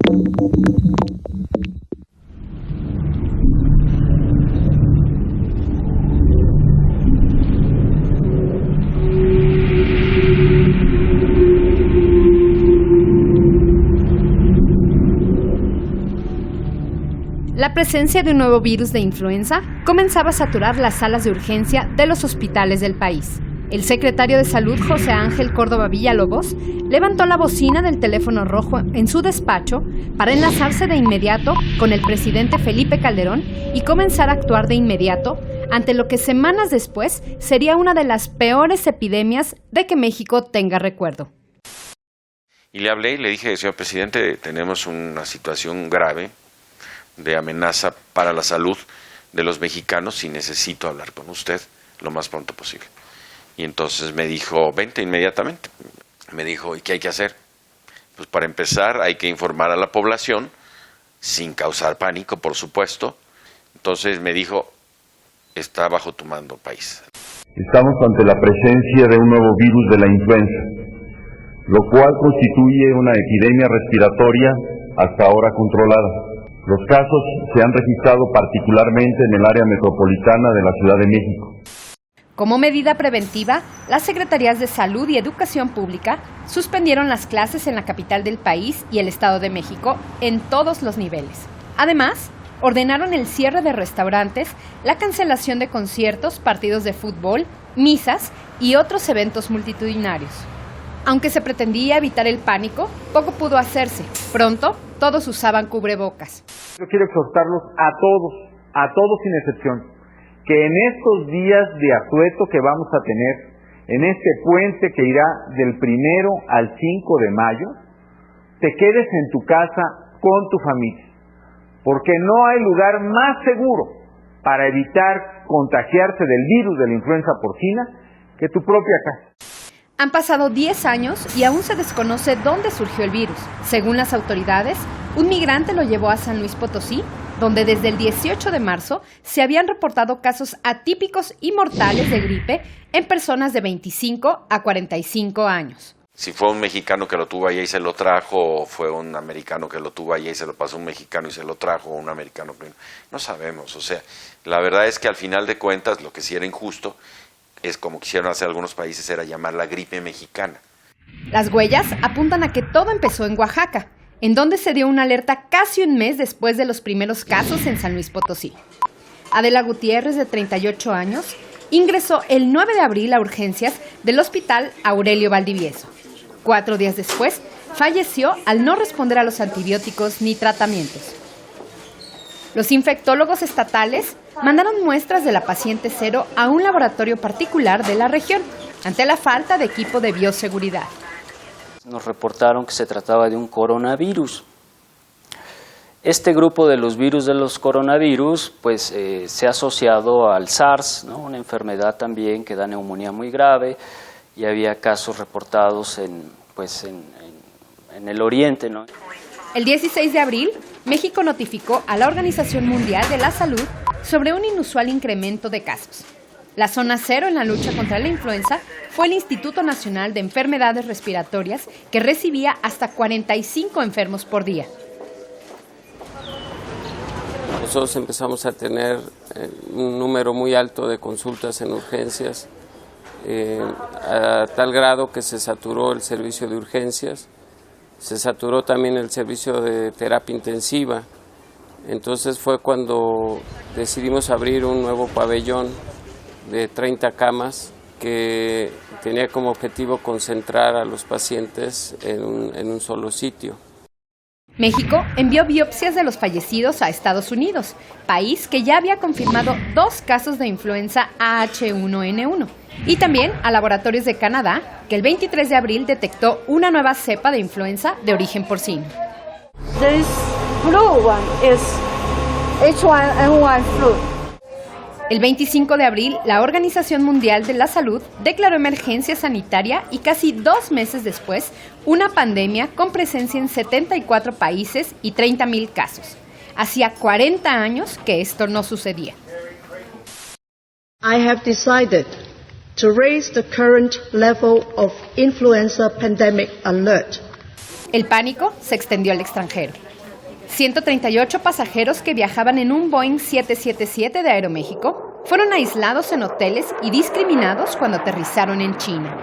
La presencia de un nuevo virus de influenza comenzaba a saturar las salas de urgencia de los hospitales del país. El secretario de Salud, José Ángel Córdoba Villalobos, levantó la bocina del teléfono rojo en su despacho para enlazarse de inmediato con el presidente Felipe Calderón y comenzar a actuar de inmediato ante lo que semanas después sería una de las peores epidemias de que México tenga recuerdo. Y le hablé y le dije, señor presidente, tenemos una situación grave de amenaza para la salud de los mexicanos y necesito hablar con usted lo más pronto posible. Y entonces me dijo, vente inmediatamente. Me dijo, ¿y qué hay que hacer? Pues para empezar hay que informar a la población, sin causar pánico, por supuesto. Entonces me dijo, está bajo tu mando, país. Estamos ante la presencia de un nuevo virus de la influenza, lo cual constituye una epidemia respiratoria hasta ahora controlada. Los casos se han registrado particularmente en el área metropolitana de la Ciudad de México. Como medida preventiva, las Secretarías de Salud y Educación Pública suspendieron las clases en la capital del país y el Estado de México en todos los niveles. Además, ordenaron el cierre de restaurantes, la cancelación de conciertos, partidos de fútbol, misas y otros eventos multitudinarios. Aunque se pretendía evitar el pánico, poco pudo hacerse. Pronto, todos usaban cubrebocas. Yo quiero exhortarlos a todos sin excepción, que en estos días de asueto que vamos a tener, en este puente que irá del 1 al 5 de mayo, te quedes en tu casa con tu familia, porque no hay lugar más seguro para evitar contagiarse del virus de la influenza porcina que tu propia casa. Han pasado 10 años y aún se desconoce dónde surgió el virus. Según las autoridades, un migrante lo llevó a San Luis Potosí, donde desde el 18 de marzo se habían reportado casos atípicos y mortales de gripe en personas de 25 a 45 años. Si fue un mexicano que lo tuvo allá y se lo trajo, o fue un americano que lo tuvo allá y se lo pasó a un mexicano y se lo trajo, o un americano que no sabemos. O sea, la verdad es que al final de cuentas lo que sí era injusto es, como quisieron hacer algunos países, era llamar la gripe mexicana. Las huellas apuntan a que todo empezó en Oaxaca, en donde se dio una alerta casi un mes después de los primeros casos en San Luis Potosí. Adela Gutiérrez, de 38 años, ingresó el 9 de abril a urgencias del Hospital Aurelio Valdivieso. 4 días después, falleció al no responder a los antibióticos ni tratamientos. Los infectólogos estatales mandaron muestras de la paciente cero a un laboratorio particular de la región, ante la falta de equipo de bioseguridad. Nos reportaron que se trataba de un coronavirus. Este grupo de los virus de los coronavirus pues, se ha asociado al SARS, ¿no? Una enfermedad también que da neumonía muy grave, y había casos reportados en el oriente, ¿no? El 16 de abril, México notificó a la Organización Mundial de la Salud sobre un inusual incremento de casos. La zona cero en la lucha contra la influenza fue el Instituto Nacional de Enfermedades Respiratorias, que recibía hasta 45 enfermos por día. Nosotros empezamos a tener un número muy alto de consultas en urgencias, a tal grado que se saturó el servicio de urgencias, se saturó también el servicio de terapia intensiva. Entonces fue cuando decidimos abrir un nuevo pabellón de 30 camas que tenía como objetivo concentrar a los pacientes en un solo sitio. México envió biopsias de los fallecidos a Estados Unidos, país que ya había confirmado 2 casos de influenza H1N1, y también a laboratorios de Canadá, que el 23 de abril detectó una nueva cepa de influenza de origen porcino. This blue one is H1N1 flu. El 25 de abril, la Organización Mundial de la Salud declaró emergencia sanitaria y casi 2 meses después, una pandemia con presencia en 74 países y 30,000 casos. Hacía 40 años que esto no sucedía. I have decided to raise the current level of influenza pandemic alert. El pánico se extendió al extranjero. 138 pasajeros que viajaban en un Boeing 777 de Aeroméxico fueron aislados en hoteles y discriminados cuando aterrizaron en China.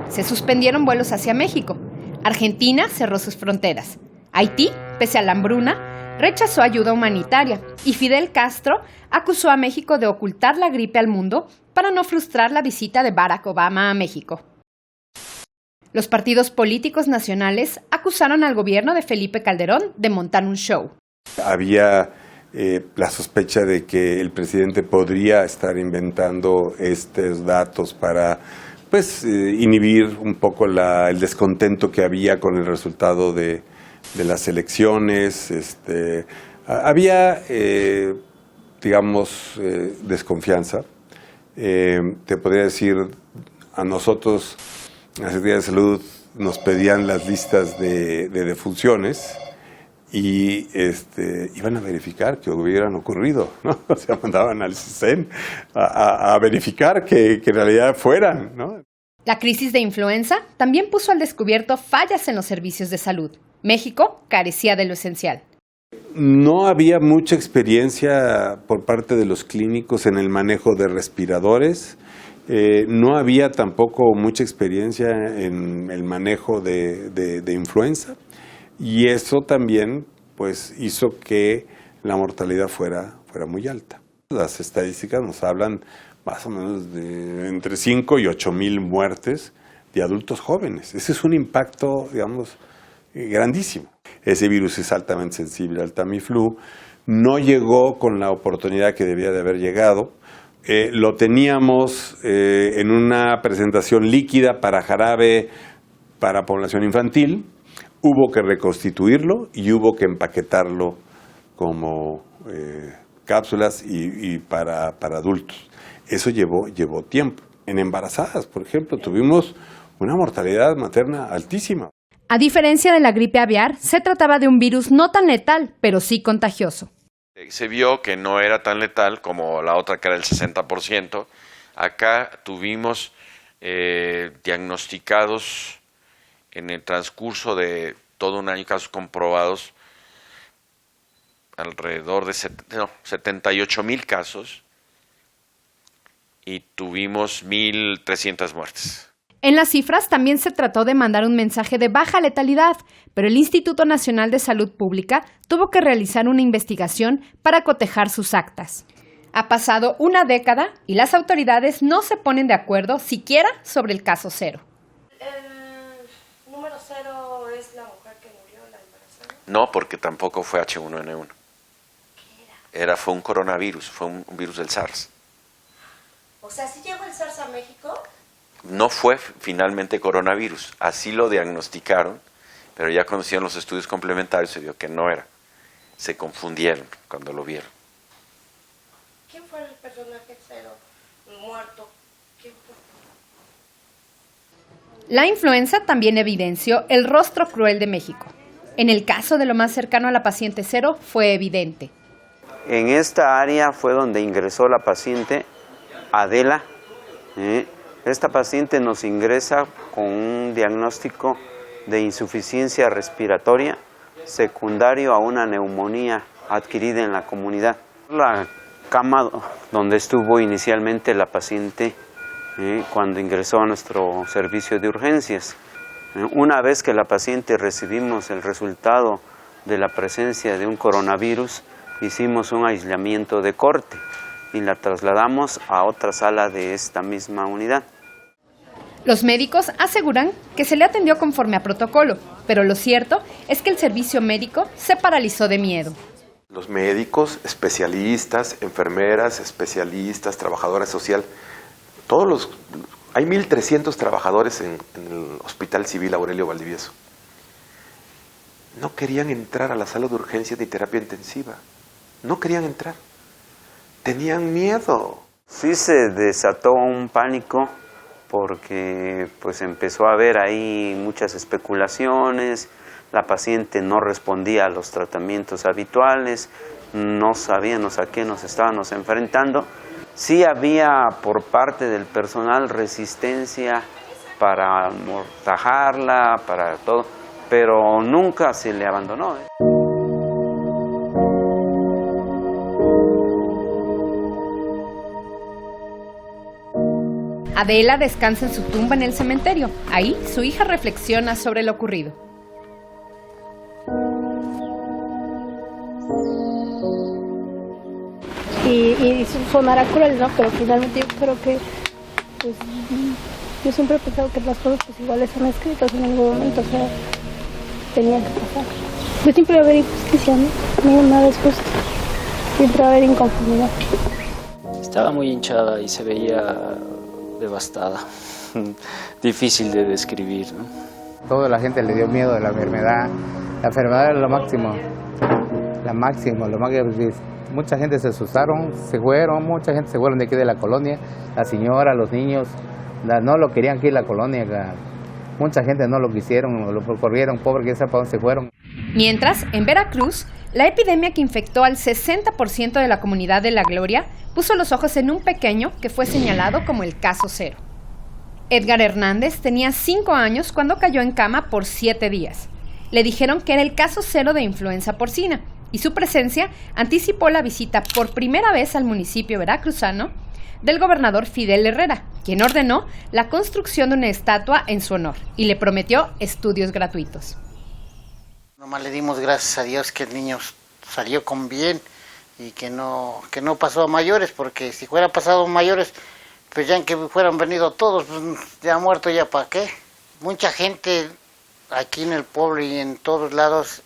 Se suspendieron vuelos hacia México. Argentina cerró sus fronteras. Haití, pese a la hambruna, rechazó ayuda humanitaria y Fidel Castro acusó a México de ocultar la gripe al mundo para no frustrar la visita de Barack Obama a México. Los partidos políticos nacionales acusaron al gobierno de Felipe Calderón de montar un show. Había la sospecha de que el presidente podría estar inventando estos datos para inhibir un poco el descontento que había con el resultado de las elecciones. Había, desconfianza. Te podría decir, a nosotros, la Secretaría de Salud, nos pedían las listas de defunciones y iban a verificar que hubieran ocurrido, ¿no? O sea, mandaban al CISEN a verificar que en realidad fueran, ¿no? La crisis de influenza también puso al descubierto fallas en los servicios de salud. México carecía de lo esencial. No había mucha experiencia por parte de los clínicos en el manejo de respiradores. No había tampoco mucha experiencia en el manejo de influenza. Y eso también hizo que la mortalidad fuera muy alta. Las estadísticas nos hablan más o menos de entre 5 y 8 mil muertes de adultos jóvenes. Ese es un impacto, grandísimo. Ese virus es altamente sensible al Tamiflu. No llegó con la oportunidad que debía de haber llegado. Lo teníamos en una presentación líquida para jarabe para población infantil. Hubo que reconstituirlo y hubo que empaquetarlo como cápsulas y para adultos. Eso llevó tiempo. En embarazadas, por ejemplo, tuvimos una mortalidad materna altísima. A diferencia de la gripe aviar, se trataba de un virus no tan letal, pero sí contagioso. Se vio que no era tan letal como la otra, que era el 60%. Acá tuvimos diagnosticados en el transcurso de todo un año, casos comprobados, alrededor de 78,000 casos, y tuvimos 1,300 muertes. En las cifras también se trató de mandar un mensaje de baja letalidad, pero el Instituto Nacional de Salud Pública tuvo que realizar una investigación para cotejar sus actas. Ha pasado una década y las autoridades no se ponen de acuerdo siquiera sobre el caso cero. ¿El número 0 es la mujer que murió, la embarazada? No, porque tampoco fue H1N1. ¿Qué era? Fue un coronavirus, fue un virus del SARS. O sea, ¿sí llegó el SARS a México? No fue finalmente coronavirus, así lo diagnosticaron, pero ya cuando hicieron los estudios complementarios se vio que no era. Se confundieron cuando lo vieron. ¿Quién fue el personaje 0 muerto? ¿Quién fue? La influenza también evidenció el rostro cruel de México. En el caso de lo más cercano a la paciente 0 fue evidente. En esta área fue donde ingresó la paciente Adela. Esta paciente nos ingresa con un diagnóstico de insuficiencia respiratoria secundario a una neumonía adquirida en la comunidad. La cama donde estuvo inicialmente la paciente cuando ingresó a nuestro servicio de urgencias. Una vez que la paciente recibimos el resultado de la presencia de un coronavirus, hicimos un aislamiento de corte y la trasladamos a otra sala de esta misma unidad. Los médicos aseguran que se le atendió conforme a protocolo, pero lo cierto es que el servicio médico se paralizó de miedo. Los médicos, especialistas, enfermeras, especialistas, trabajadoras social, hay 1,300 trabajadores en el Hospital Civil Aurelio Valdivieso. No querían entrar a la sala de urgencias de terapia intensiva. No querían entrar. Tenían miedo. Sí se desató un pánico porque empezó a haber ahí muchas especulaciones, la paciente no respondía a los tratamientos habituales, no sabíamos a qué nos estábamos enfrentando. Sí había por parte del personal resistencia para amortajarla, para todo, pero nunca se le abandonó. Adela descansa en su tumba en el cementerio. Ahí, su hija reflexiona sobre lo ocurrido. Y sonará cruel, ¿no? Pero finalmente yo creo que, pues, yo siempre he pensado que las cosas pues igual están escritas en algún momento, o sea, tenían que pasar. Pues siempre va a haber injusticia, ¿no? Nada es justo. Siempre va a haber inconformidad. Estaba muy hinchada y se veía devastada. Difícil de describir, ¿no? Toda la gente le dio miedo de la enfermedad. La enfermedad era lo máximo. Lo más que mucha gente se asustaron, se fueron, mucha gente se fueron de aquí de la colonia. La señora, los niños, no lo querían aquí en la colonia. Mucha gente no lo quisieron, lo corrieron, pobre, que sepa dónde se fueron. Mientras, en Veracruz, la epidemia que infectó al 60% de la comunidad de La Gloria puso los ojos en un pequeño que fue señalado como el caso cero. Edgar Hernández tenía 5 años cuando cayó en cama por 7 días. Le dijeron que era el caso cero de influenza porcina y su presencia anticipó la visita por primera vez al municipio veracruzano del gobernador Fidel Herrera, quien ordenó la construcción de una estatua en su honor y le prometió estudios gratuitos. Nomás le dimos gracias a Dios que el niño salió con bien y que no pasó a mayores, porque si fuera pasado a mayores, pues ya en que fueran venido todos, pues ya muerto ya para qué. Mucha gente aquí en el pueblo y en todos lados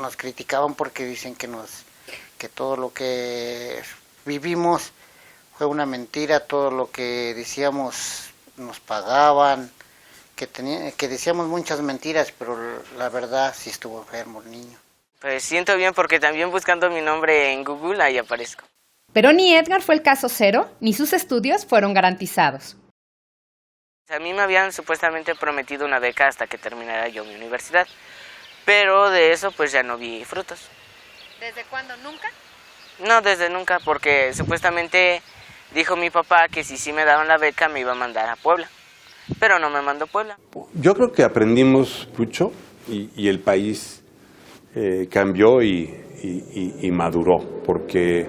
nos criticaban porque dicen que todo lo que vivimos fue una mentira, todo lo que decíamos nos pagaban, que decíamos muchas mentiras, pero la verdad sí estuvo enfermo el niño. Pues siento bien porque también buscando mi nombre en Google ahí aparezco. Pero ni Edgar fue el caso cero, ni sus estudios fueron garantizados. A mí me habían supuestamente prometido una beca hasta que terminara yo mi universidad, pero de eso pues ya no vi frutos. ¿Desde cuándo? ¿Nunca? No, desde nunca, porque supuestamente dijo mi papá que si sí me daban la beca me iba a mandar a Puebla, pero no me mandó a Puebla. Yo creo que aprendimos mucho y el país cambió y maduró, porque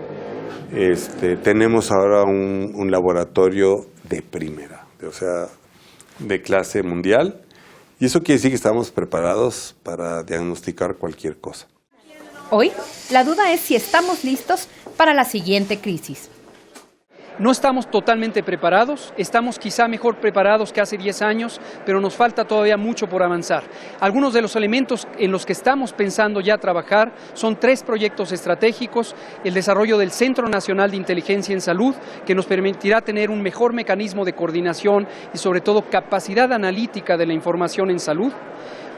tenemos ahora un laboratorio de primera, o sea, de clase mundial, y eso quiere decir que estamos preparados para diagnosticar cualquier cosa. Hoy, la duda es si estamos listos para la siguiente crisis. No estamos totalmente preparados, estamos quizá mejor preparados que hace 10 años, pero nos falta todavía mucho por avanzar. Algunos de los elementos en los que estamos pensando ya trabajar son 3 proyectos estratégicos: el desarrollo del Centro Nacional de Inteligencia en Salud, que nos permitirá tener un mejor mecanismo de coordinación y sobre todo capacidad analítica de la información en salud;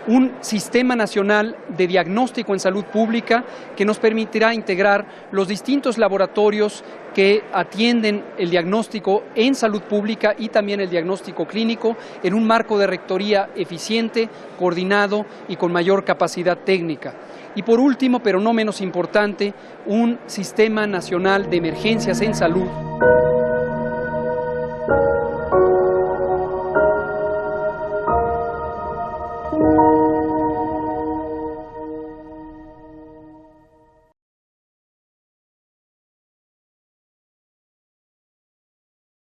un sistema nacional de diagnóstico en salud pública que nos permitirá integrar los distintos laboratorios que atienden el diagnóstico en salud pública y también el diagnóstico clínico en un marco de rectoría eficiente, coordinado y con mayor capacidad técnica. Y por último, pero no menos importante, un sistema nacional de emergencias en salud.